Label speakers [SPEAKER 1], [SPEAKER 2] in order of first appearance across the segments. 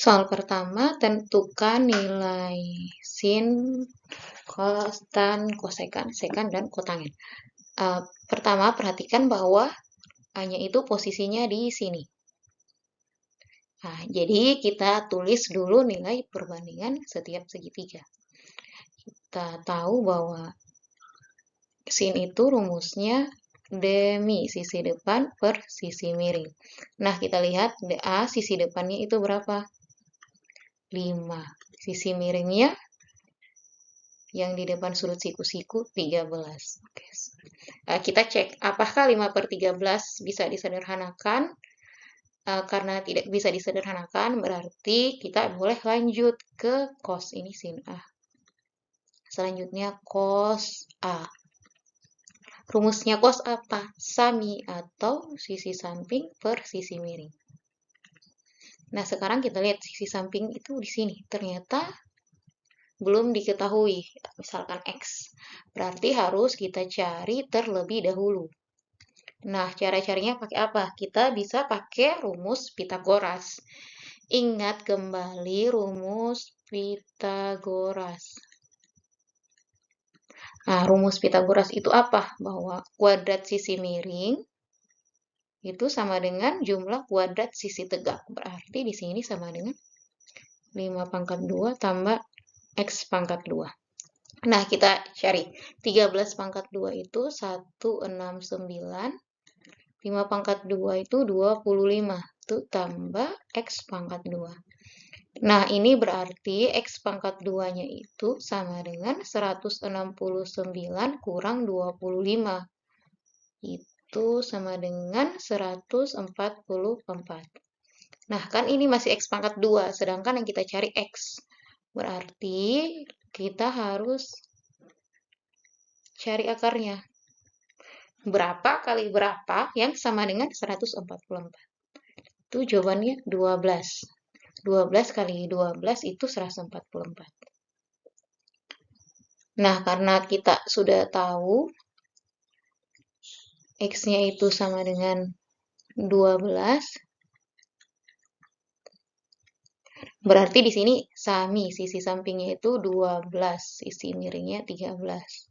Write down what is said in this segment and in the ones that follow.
[SPEAKER 1] Soal pertama, tentukan nilai sin, cos, tan, kosekan, sekan, dan kotangent. Pertama, perhatikan bahwa A-nya itu posisinya di sini. Nah, jadi kita tulis dulu nilai perbandingan setiap segitiga. Kita tahu bahwa sin itu rumusnya demi sisi depan per sisi miring. Nah, kita lihat A sisi depannya itu berapa? 5. Sisi miringnya yang di depan sudut siku-siku 13. Oke. Kita cek apakah 5/13 bisa disederhanakan. Karena tidak bisa disederhanakan, berarti kita boleh lanjut ke cos. Ini sin A. Selanjutnya cos A. Rumusnya cos apa? Sami atau sisi samping per sisi miring. Nah, sekarang kita lihat sisi samping itu di sini. Ternyata belum diketahui, misalkan X. Berarti harus kita cari terlebih dahulu. Nah, cara-caranya pakai apa? Kita bisa pakai rumus Pitagoras. Ingat kembali rumus Pitagoras. Nah, rumus Pitagoras itu apa? Bahwa kuadrat sisi miring itu sama dengan jumlah kuadrat sisi tegak. Berarti di sini sama dengan 5/2 tambah X pangkat 2. Nah, kita cari 13/2 itu 169. 5/2 itu 25. Itu tambah X pangkat 2. Nah, ini berarti X pangkat 2-nya itu sama dengan 169 kurang 25. Itu sama dengan 144. Nah, kan ini masih X pangkat 2, sedangkan yang kita cari X. Berarti kita harus cari akarnya. Berapa kali berapa yang sama dengan 144? Itu jawabannya 12. 12 kali 12 itu 144. Nah, karena kita sudah tahu X-nya itu sama dengan 12, berarti di sini sami, sisi sampingnya itu 12, sisi miringnya 13.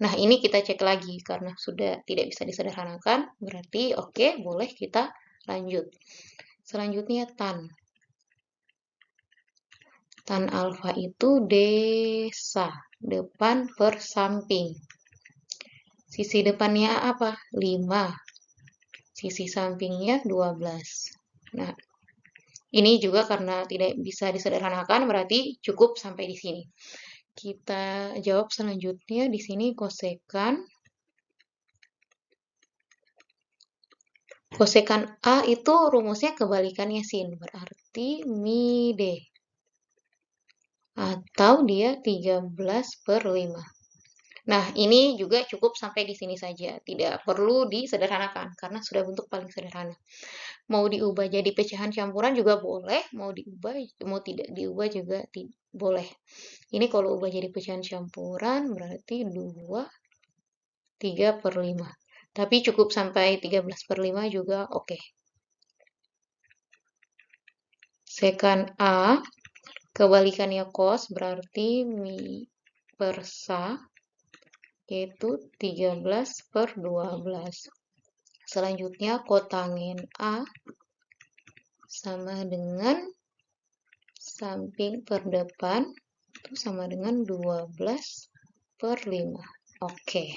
[SPEAKER 1] Nah, ini kita cek lagi karena sudah tidak bisa disederhanakan, berarti oke, boleh kita lanjut. Selanjutnya tan. Tan alfa itu desa, depan per samping. Sisi depannya apa? 5. Sisi sampingnya 12. Nah, ini juga karena tidak bisa disederhanakan, berarti cukup sampai di sini. Kita jawab selanjutnya di sini kosekan. Kosekan A itu rumusnya kebalikannya sin, berarti mi D. Atau dia 13/5. Nah, ini juga cukup sampai di sini saja. Tidak perlu disederhanakan, karena sudah bentuk paling sederhana. Mau diubah jadi pecahan campuran juga boleh, mau tidak diubah juga boleh. Ini kalau ubah jadi pecahan campuran berarti 2, 3/5. Tapi cukup sampai 13/5 juga oke. Sekan A, kebalikannya cos berarti mi per sa, yaitu 13/12. Selanjutnya kotangen A sama dengan samping per depan itu sama dengan 12/5. Oke.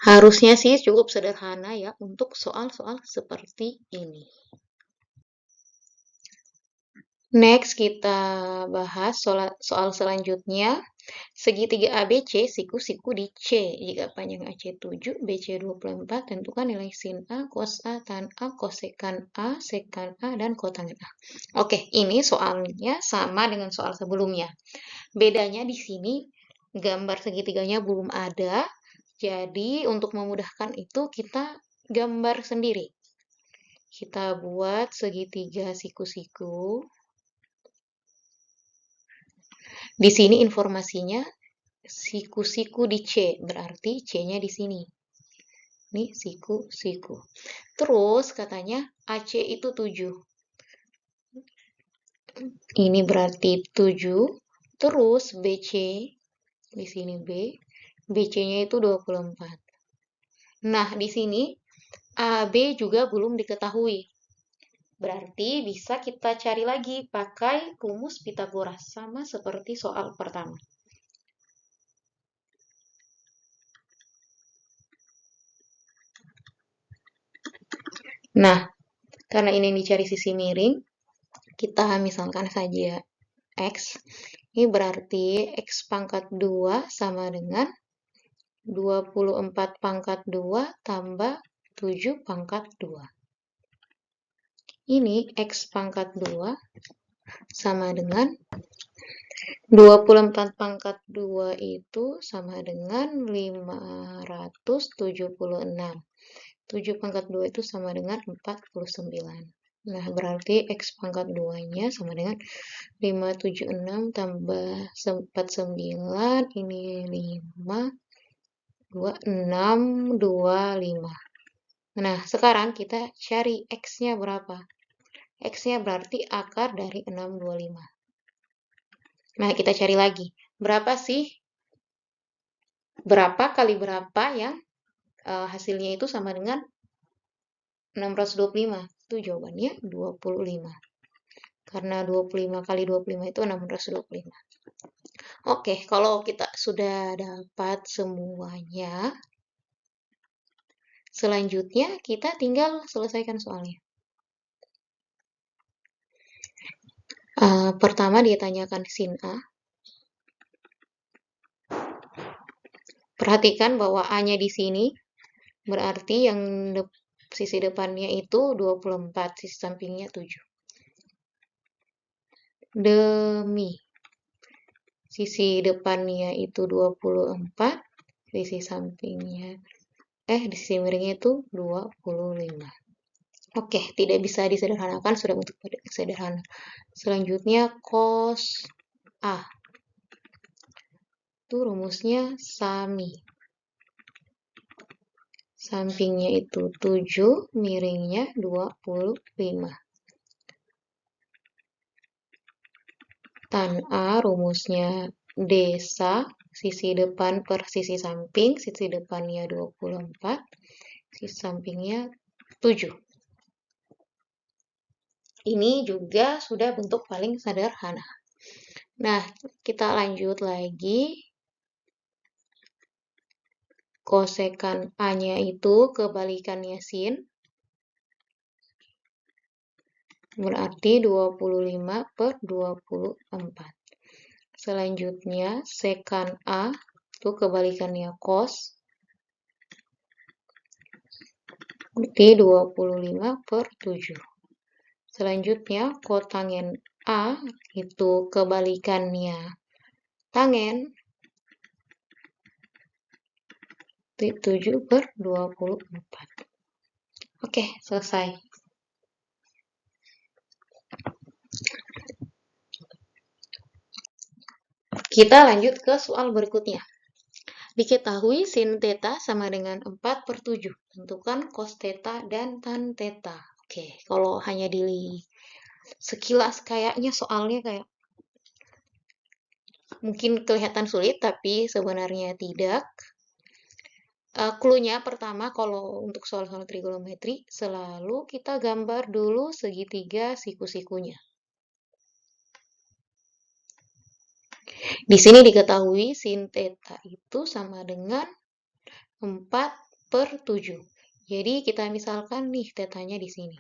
[SPEAKER 1] Harusnya sih cukup sederhana ya untuk soal-soal seperti ini. Next, kita bahas soal selanjutnya. Segitiga ABC, siku-siku di C. Jika panjang AC 7, BC 24, tentukan nilai sin A, cos A, tan A, kosekan A, sekan A, dan kotangen A. Oke, ini soalnya sama dengan soal sebelumnya. Bedanya di sini, gambar segitiganya belum ada. Jadi, untuk memudahkan itu, kita gambar sendiri. Kita buat segitiga siku-siku. Di sini informasinya siku-siku di C, berarti C-nya di sini. Ini siku-siku. Terus katanya AC itu 7. Ini berarti 7. Terus BC, di sini B, BC-nya itu 24. Nah, di sini AB juga belum diketahui. Berarti bisa kita cari lagi pakai rumus Pitagoras, sama seperti soal pertama. Nah, karena ini dicari sisi miring, kita misalkan saja X. Ini berarti X pangkat 2 sama dengan 24 pangkat 2 tambah 7 pangkat 2. Ini X pangkat 2 sama dengan 24 pangkat 2 itu sama dengan 576. 7 pangkat 2 itu sama dengan 49. Nah, berarti X pangkat 2-nya sama dengan 576 tambah 49, ini 5, 2, 6, 2, 5. Nah, sekarang kita cari X-nya berapa? X-nya berarti akar dari 625. Nah, kita cari lagi. Berapa sih? Berapa kali berapa yang hasilnya itu sama dengan 625? Itu jawabannya 25. Karena 25 kali 25 itu 625. Oke, kalau kita sudah dapat semuanya, selanjutnya kita tinggal selesaikan soalnya. Pertama dia tanyakan sin A. Perhatikan bahwa A-nya di sini berarti yang sisi depannya itu 24, sisi sampingnya 7. Demi sisi depannya itu 24, sisi sampingnya di sisi miringnya itu 25. Oke, tidak bisa disederhanakan, sudah bentuk sederhana. Selanjutnya cos A. Itu rumusnya sami. Sampingnya itu 7, miringnya 25. Tan A rumusnya desa, sisi depan per sisi samping, sisi depannya 24, sisi sampingnya 7. Ini juga sudah bentuk paling sederhana. Nah, kita lanjut lagi. Kosekan A-nya itu kebalikannya sin. Berarti 25 per 24. Selanjutnya, sekan A itu kebalikannya cos. Berarti 25 per 7. Selanjutnya, kotangen A itu kebalikannya tangen. 7 per 24. Oke, selesai. Kita lanjut ke soal berikutnya. Diketahui sin theta sama dengan 4 per 7. Tentukan cos theta dan tan theta. Oke, kalau hanya di sekilas kayaknya soalnya kayak mungkin kelihatan sulit, tapi sebenarnya tidak. Clue-nya pertama kalau untuk soal-soal trigonometri, selalu kita gambar dulu segitiga siku-sikunya. Di sini diketahui sin theta itu sama dengan 4 per 7. Jadi kita misalkan nih tetanya di sini.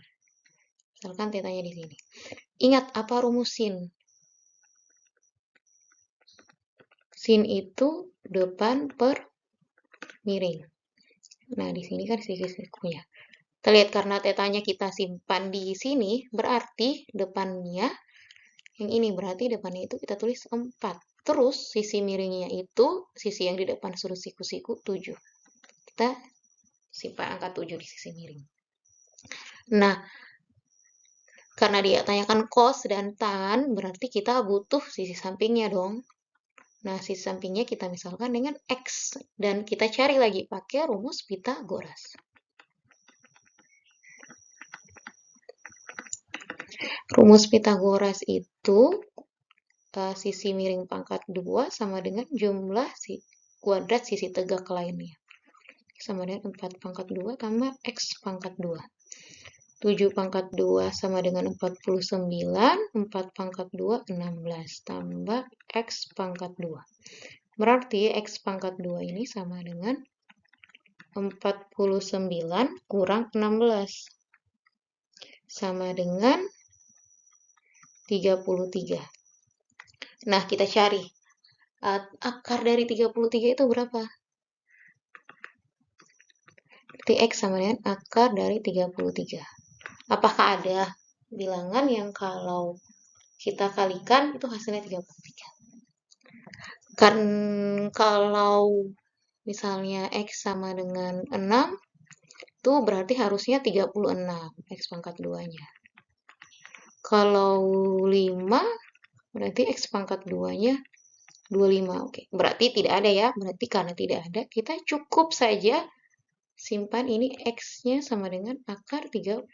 [SPEAKER 1] Misalkan tetanya di sini. Ingat apa rumus sin? Sin itu depan per miring. Nah, di sini kan sisi-sikunya. Kita lihat karena tetanya kita simpan di sini, berarti depannya yang ini, berarti depannya itu kita tulis 4. Terus sisi miringnya itu, sisi yang di depan suruh siku-siku 7. Kita simpan angka 7 di sisi miring. Nah, karena dia tanyakan cos dan tan, berarti kita butuh sisi sampingnya dong. Nah, sisi sampingnya kita misalkan dengan X. Dan kita cari lagi pakai rumus Pitagoras. Rumus Pitagoras itu itu sisi miring pangkat 2 sama dengan jumlah kuadrat sisi tegak lainnya. Sama dengan 4 pangkat 2 tambah X pangkat 2. 7 pangkat 2 sama dengan 49, 4 pangkat 2, 16, tambah X pangkat 2. Berarti X pangkat 2 ini sama dengan 49 kurang 16. Sama dengan 33. Nah, kita cari. Akar dari 33 itu berapa? Berarti X sama dengan akar dari 33. Apakah ada bilangan yang kalau kita kalikan itu hasilnya 33? Karena kalau misalnya X sama dengan 6, itu berarti harusnya 36, X pangkat 2-nya. Kalau 5, berarti X pangkat 2-nya 25. Oke, berarti tidak ada ya. Berarti karena tidak ada, kita cukup saja simpan ini X-nya sama dengan akar 33.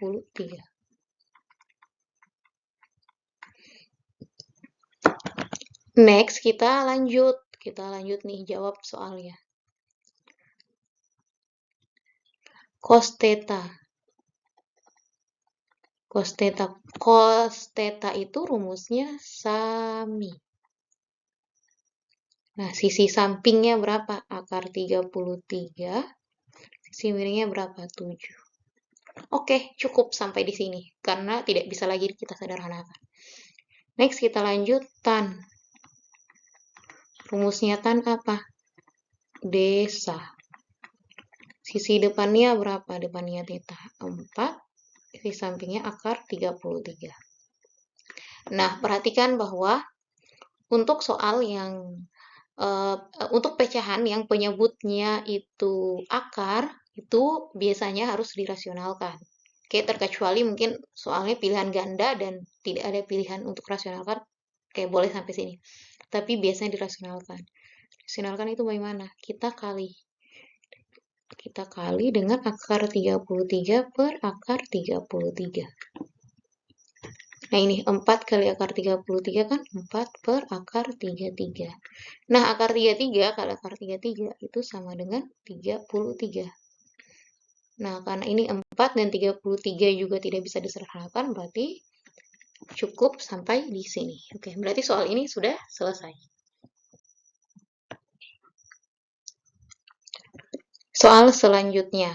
[SPEAKER 1] Next, kita lanjut. Kita lanjut nih, jawab soalnya. Cos theta. Cos theta. Cos theta itu rumusnya sami. Nah, sisi sampingnya berapa? Akar 33. Sisi miringnya berapa? 7. Oke, cukup sampai di sini. Karena tidak bisa lagi kita sederhanakan. Next, kita lanjut tan. Rumusnya tan apa? Desa. Sisi depannya berapa? Depannya theta 4. Sisi sampingnya akar 33. Nah, perhatikan bahwa untuk soal yang untuk pecahan yang penyebutnya itu akar, itu biasanya harus dirasionalkan. Oke, terkecuali mungkin soalnya pilihan ganda dan tidak ada pilihan untuk rasionalkan, oke boleh sampai sini. Tapi biasanya dirasionalkan. Rasionalkan itu bagaimana? Kita kali dengan akar 33 per akar 33. Nah, ini 4 kali akar 33 kan 4 per akar 33. Nah, akar 33 kali akar 33 itu sama dengan 33. Nah, karena ini 4 dan 33 juga tidak bisa disederhanakan, berarti cukup sampai di sini. Oke, berarti soal ini sudah selesai. Soal selanjutnya.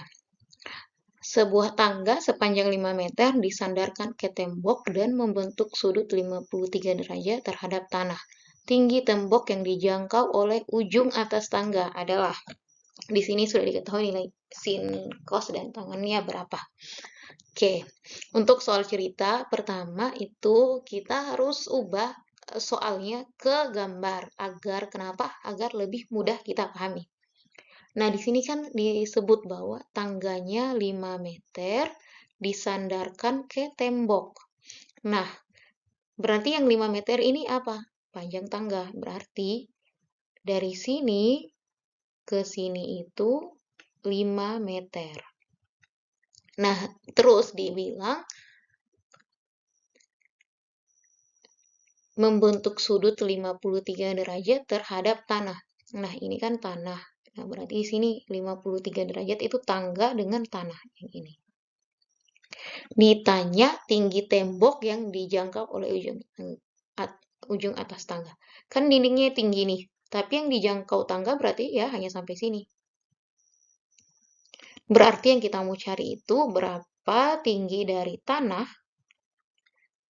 [SPEAKER 1] Sebuah tangga sepanjang 5 meter disandarkan ke tembok dan membentuk sudut 53 derajat terhadap tanah. Tinggi tembok yang dijangkau oleh ujung atas tangga adalah, di sini sudah diketahui nilai sin, cos, dan tangannya berapa. Oke, untuk soal cerita pertama itu kita harus ubah soalnya ke gambar agar kenapa? Agar lebih mudah kita pahami. Nah, di sini kan disebut bahwa tangganya 5 meter disandarkan ke tembok. Nah, berarti yang 5 meter ini apa? Panjang tangga. Berarti dari sini ke sini itu 5 meter. Nah, terus dibilang membentuk sudut 53 derajat terhadap tanah. Nah, ini kan tanah. Nah, berarti di sini 53 derajat itu tangga dengan tanah yang ini. Ditanya tinggi tembok yang dijangkau oleh ujung atas tangga. Kan dindingnya tinggi nih, tapi yang dijangkau tangga berarti ya hanya sampai sini. Berarti yang kita mau cari itu berapa tinggi dari tanah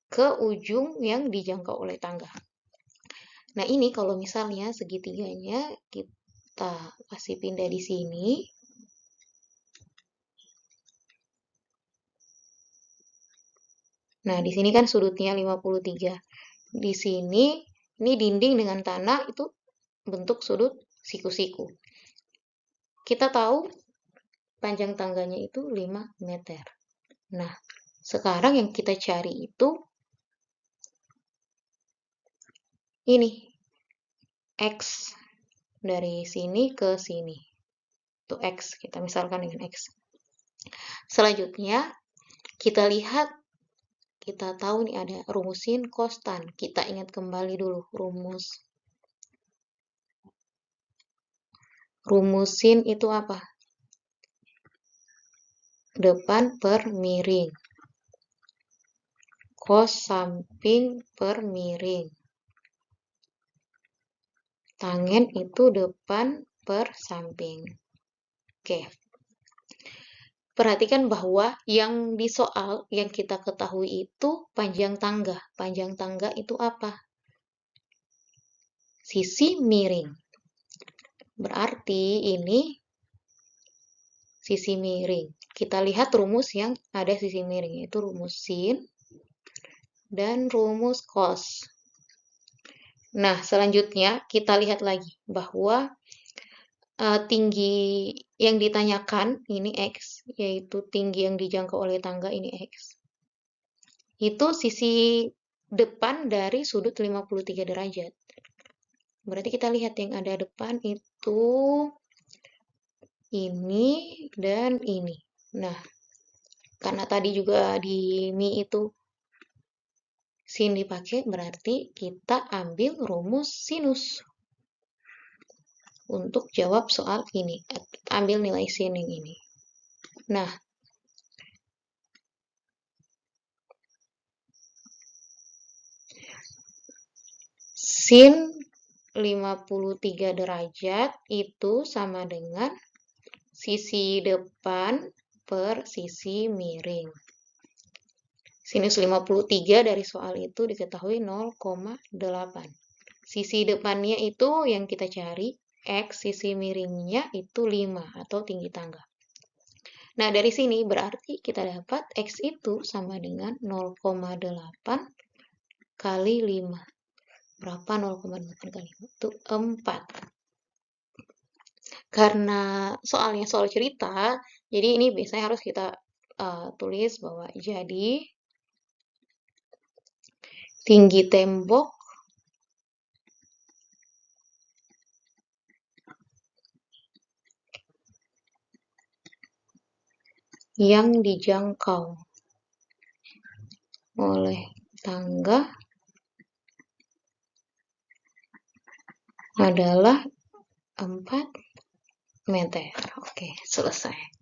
[SPEAKER 1] ke ujung yang dijangkau oleh tangga. Nah, ini kalau misalnya segitiganya kita kasih pindah di sini. Nah, di sini kan sudutnya 53. Di sini, ini dinding dengan tanah itu bentuk sudut siku-siku. Kita tahu panjang tangganya itu 5 meter. Nah, sekarang yang kita cari itu ini. X. Dari sini ke sini. Itu X. Kita misalkan dengan X. Selanjutnya, kita lihat kita tahu nih ada rumus sin, cos, tan. Kita ingat kembali dulu rumus sin itu apa? Depan per miring. Cos samping per miring. Tangen itu depan per samping. Oke. Perhatikan bahwa yang di soal yang kita ketahui itu panjang tangga. Panjang tangga itu apa? Sisi miring. Berarti ini sisi miring. Kita lihat rumus yang ada sisi miring, yaitu rumus sin dan rumus cos. Nah, selanjutnya kita lihat lagi bahwa tinggi yang ditanyakan ini X, yaitu tinggi yang dijangkau oleh tangga ini X. Itu sisi depan dari sudut 53 derajat. Berarti kita lihat yang ada depan itu ini dan ini. Nah, karena tadi juga di Mi itu sin dipakai, berarti kita ambil rumus sinus untuk jawab soal ini. Ambil nilai sin yang ini. Nah, sin 53 derajat itu sama dengan sisi depan per sisi miring. Sinus 53 dari soal itu diketahui 0,8. Sisi depannya itu yang kita cari, X, sisi miringnya itu 5 atau tinggi tangga. Nah, dari sini berarti kita dapat X itu sama dengan 0,8 kali 5. Berapa 0,8 kali 5? Itu 4. Karena soalnya soal cerita, jadi ini biasanya harus kita tulis bahwa jadi tinggi tembok yang dijangkau oleh tangga adalah 4 meter. Oke, selesai.